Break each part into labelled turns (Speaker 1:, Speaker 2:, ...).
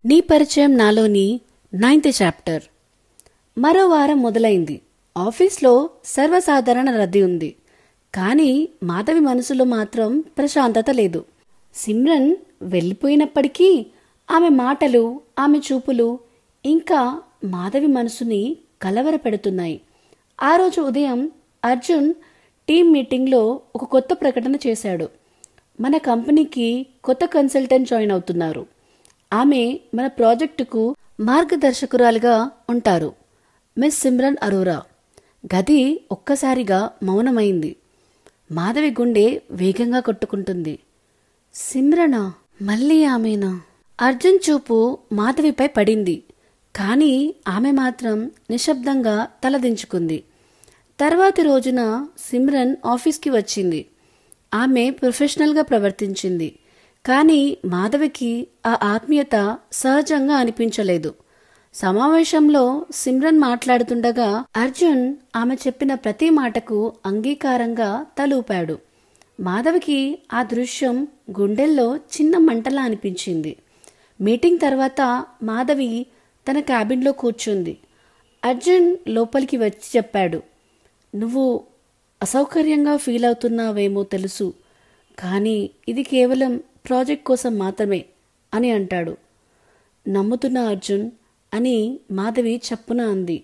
Speaker 1: నీ పరిచయం నాలోని 9th చాప్టర్. మరో వారం మొదలైంది. ఆఫీస్లో సర్వసాధారణ రద్దీ ఉంది. కానీ మాధవి మనసులో మాత్రం ప్రశాంతత లేదు. సిమ్రన్ వెళ్ళిపోయినప్పటికీ ఆమె మాటలు, ఆమె చూపులు ఇంకా మాధవి మనసుని కలవరపెడుతున్నాయి. ఆ రోజు ఉదయం అర్జున్ టీమ్ మీటింగ్లో ఒక కొత్త ప్రకటన చేశాడు. మన కంపెనీకి కొత్త కన్సల్టెంట్ జాయిన్ అవుతున్నారు. ఆమె మన ప్రాజెక్టుకు మార్గదర్శకురాలుగా ఉంటారు, మిస్ సిమ్రన్ అరోరా. గది ఒక్కసారిగా మౌనమైంది. మాధవి గుండె వేగంగా కొట్టుకుంటుంది. సిమ్రనా? మళ్ళీ ఆమెనా? అర్జున్ చూపు మాధవిపై పడింది. కానీ ఆమె మాత్రం నిశ్శబ్దంగా తలదించుకుంది. తర్వాతి రోజున సిమ్రన్ ఆఫీస్కి వచ్చింది. ఆమె ప్రొఫెషనల్గా ప్రవర్తించింది. కానీ మాధవికి ఆ ఆత్మీయత సహజంగా అనిపించలేదు. సమావేశంలో సిమ్రన్ మాట్లాడుతుండగా అర్జున్ ఆమె చెప్పిన ప్రతి మాటకు అంగీకారంగా తలూపాడు. మాధవికి ఆ దృశ్యం గుండెల్లో చిన్న మంటలా అనిపించింది. మీటింగ్ తర్వాత మాధవి తన క్యాబిన్లో కూర్చుంది. అర్జున్ లోపలికి వచ్చి చెప్పాడు, నువ్వు అసౌకర్యంగా ఫీల్ అవుతున్నావేమో తెలుసు, కానీ ఇది కేవలం ప్రాజెక్ట్ కోసం మాత్రమే అని అంటాడు. నమ్ముతున్నా అర్జున్ అని మాధవి చప్పున అంది.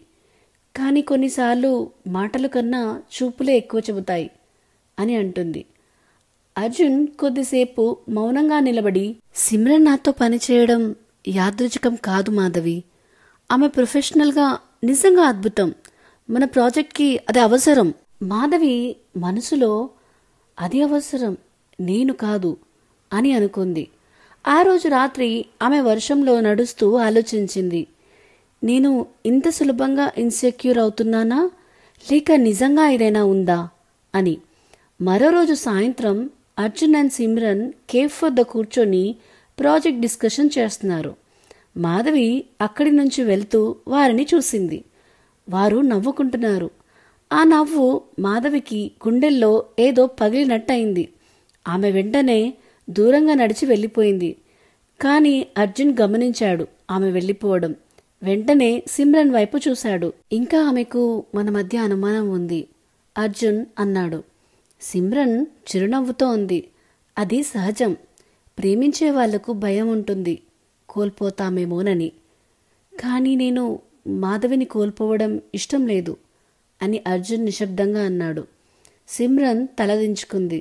Speaker 1: కానీ కొన్నిసార్లు మాటల కన్నా చూపులే ఎక్కువ చెబుతాయి అని అంటుంది. అర్జున్ కొద్దిసేపు మౌనంగా నిలబడి, సిమ్రన్ నాతో పనిచేయడం యాదృచ్ఛికం కాదు మాధవి. ఆమె ప్రొఫెషనల్గా నిజంగా అద్భుతం. మన ప్రాజెక్ట్కి అది అవసరం. మాధవి మనసులో అది అవసరం, నేను కాదు అని అనుకుంది. ఆ రోజు రాత్రి ఆమె వర్షంలో నడుస్తూ ఆలోచించింది. నేను ఇంత సులభంగా ఇన్సెక్యూర్ అవుతున్నానా, లేక నిజంగా ఏదైనా ఉందా అని. మరో రోజు సాయంత్రం అర్జున్ అండ్ సిమ్రన్ కేఫ్ వద్ద కూర్చొని ప్రాజెక్ట్ డిస్కషన్ చేస్తున్నారు. మాధవి అక్కడి నుంచి వెళ్తూ వారిని చూసింది. వారు నవ్వుకుంటున్నారు. ఆ నవ్వు మాధవికి గుండెల్లో ఏదో పగిలినట్టయింది. ఆమె వెంటనే దూరంగా నడిచి వెళ్ళిపోయింది. కానీ అర్జున్ గమనించాడు ఆమె వెళ్ళిపోవడం. వెంటనే సిమ్రన్ వైపు చూశాడు. ఇంకా ఆమెకు మన మధ్య అనుమానం ఉంది అర్జున్ అన్నాడు. సిమ్రన్ చిరునవ్వుతో ఉంది, అది సహజం. ప్రేమించే వాళ్లకు భయం ఉంటుంది, కోల్పోతామేమోనని. కానీ నేను మాధవిని కోల్పోవడం ఇష్టం లేదు అని అర్జున్ నిశ్శబ్దంగా అన్నాడు. సిమ్రన్ తలదించుకుంది.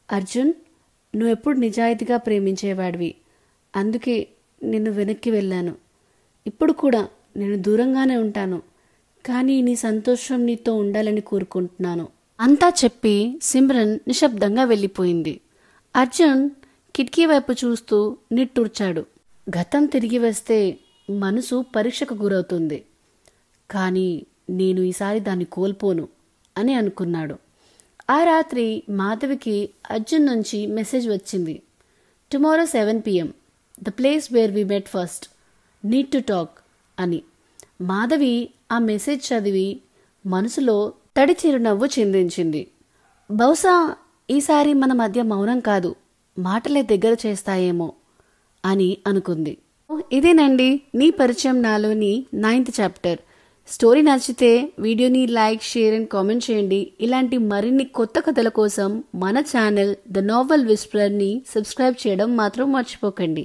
Speaker 1: అర్జున్, నువ్వెప్పుడు నిజాయితీగా ప్రేమించేవాడివి. అందుకే నేను వెనక్కి వెళ్ళాను. ఇప్పుడు కూడా నేను దూరంగానే ఉంటాను. కానీ నీ సంతోషం నీతో ఉండాలని కోరుకుంటున్నాను అంతా చెప్పి సిమ్రన్ నిశ్శబ్దంగా వెళ్ళిపోయింది. అర్జున్ కిటికీ వైపు చూస్తూ నిట్టూర్చాడు. గతం తిరిగి వస్తే మనసు పరీక్షకు గురవుతుంది, కానీ నేను ఈసారి దాన్ని కోల్పోను అని అనుకున్నాడు. ఆ రాత్రి మాధవికి అర్జున్ నుంచి మెసేజ్ వచ్చింది. Tomorrow 7 PM, the place where we met first, need to talk అని. మాధవి ఆ మెసేజ్ చదివి మనసులో తడి చిరునవ్వు చిందించింది. బహుశా ఈసారి మన మధ్య మౌనం కాదు, మాటలే దగ్గర చేస్తాయేమో అని అనుకుంది. ఇదేనండి నీ పరిచయం నాలోని 9th చాప్టర్. స్టోరీ నచ్చితే వీడియోని లైక్, షేర్ అండ్ కామెంట్ చేయండి. ఇలాంటి మరిన్ని కొత్త కథల కోసం మన ఛానల్ ద నావెల్ విస్పరర్ని సబ్స్క్రైబ్ చేయడం మాత్రం మర్చిపోకండి.